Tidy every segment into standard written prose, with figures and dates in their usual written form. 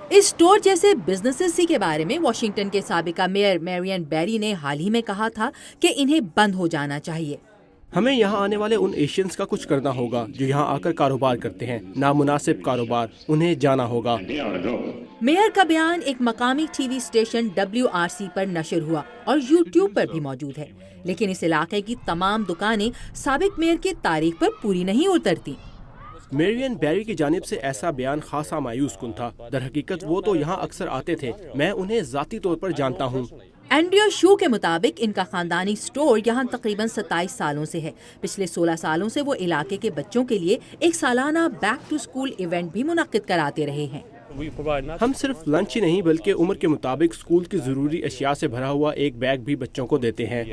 اس store جیسے businesses کے بارے میں واشنگٹن کے سابقہ میئر میرین بیری نے حال ہی میں کہا تھا کہ انہیں بند ہو جانا چاہیے۔ ہمیں یہاں آنے والے ان ایشینز کا کچھ کرنا ہوگا جو یہاں آ کر کاروبار کرتے ہیں، نامناسب کاروبار، انہیں جانا ہوگا۔ میئر کا بیان ایک مقامی ٹی وی اسٹیشن WRC پر نشر ہوا اور YouTube پر بھی موجود ہے، لیکن اس علاقے کی تمام دکانیں سابق میئر کی تاریخ پر پوری نہیں اترتی۔ میرین بیری کی جانب سے ایسا بیان خاصا مایوس کن تھا۔ در حقیقت وہ تو یہاں اکثر آتے تھے، میں انہیں ذاتی طور پر جانتا ہوں۔ اینڈریو شو کے مطابق ان کا خاندانی اسٹور یہاں تقریباً 27 سالوں سے ہے۔ پچھلے 16 سالوں سے وہ علاقے کے بچوں کے لیے ایک سالانہ بیک ٹو اسکول ایونٹ بھی منعقد کراتے رہے ہیں۔ ہم صرف لنچ ہی نہیں بلکہ عمر کے مطابق اسکول کی ضروری اشیاء سے بھرا ہوا ایک بیگ بھی بچوں کو دیتے ہیں۔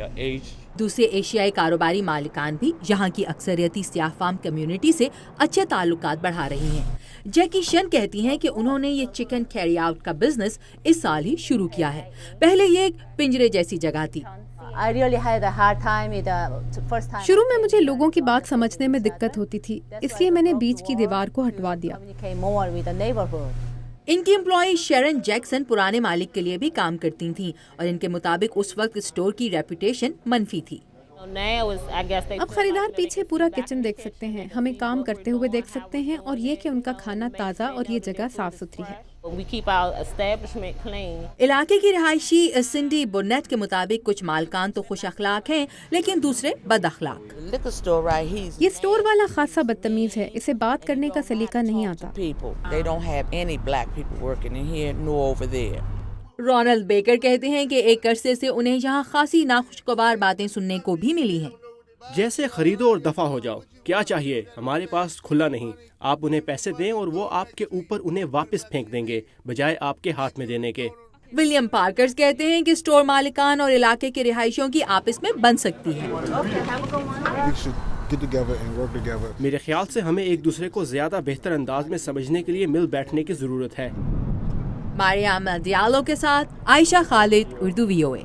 دوسرے ایشیائی کاروباری مالکان بھی یہاں کی اکثریتی سیاہ فام کمیونٹی سے اچھے تعلقات بڑھا رہی ہیں۔ جیکی شن کہتی ہیں کہ انہوں نے یہ چکن کیری آؤٹ کا بزنس اس سال ہی شروع کیا ہے۔ پہلے یہ ایک پنجرے جیسی جگہ تھی۔ شروع میں مجھے لوگوں کی بات سمجھنے میں دقت ہوتی تھی، اس لیے میں نے بیچ کی دیوار کو ہٹوا دیا۔ ان کی امپلائی شیرن جیکسن پرانے مالک کے لیے بھی کام کرتی تھیں اور ان کے مطابق اس وقت اسٹور کی ریپوٹیشن منفی تھی۔ اب خریدار پیچھے پورا کچن دیکھ سکتے ہیں، ہمیں کام کرتے ہوئے دیکھ سکتے ہیں، اور یہ کہ ان کا کھانا تازہ اور یہ جگہ صاف ستھری ہے۔ علاقے کی رہائشی سنڈی بورنیٹ کے مطابق کچھ مالکان تو خوش اخلاق ہیں لیکن دوسرے بد اخلاق۔ یہ اسٹور والا خاصا بدتمیز ہے، اسے بات کرنے کا سلیقہ نہیں آتا۔ رونلڈ بیکر کہتے ہیں کہ ایک عرصے سے انہیں یہاں خاصی ناخوشگوار باتیں سننے کو بھی ملی ہیں، جیسے خریدو اور دفع ہو جاؤ، کیا چاہیے، ہمارے پاس کھلا نہیں۔ آپ انہیں پیسے دیں اور وہ آپ کے اوپر انہیں واپس پھینک دیں گے بجائے آپ کے ہاتھ میں دینے کے۔ ولیم پارکرز کہتے ہیں کہ اسٹور مالکان اور علاقے کے رہائشیوں کی آپس میں بن سکتی ہے۔ میرے خیال سے ہمیں ایک دوسرے کو زیادہ بہتر انداز میں سمجھنے کے لیے مل بیٹھنے کی ضرورت ہے۔ ماریام دیالو کے ساتھ عائشہ خالد، اردو VOA۔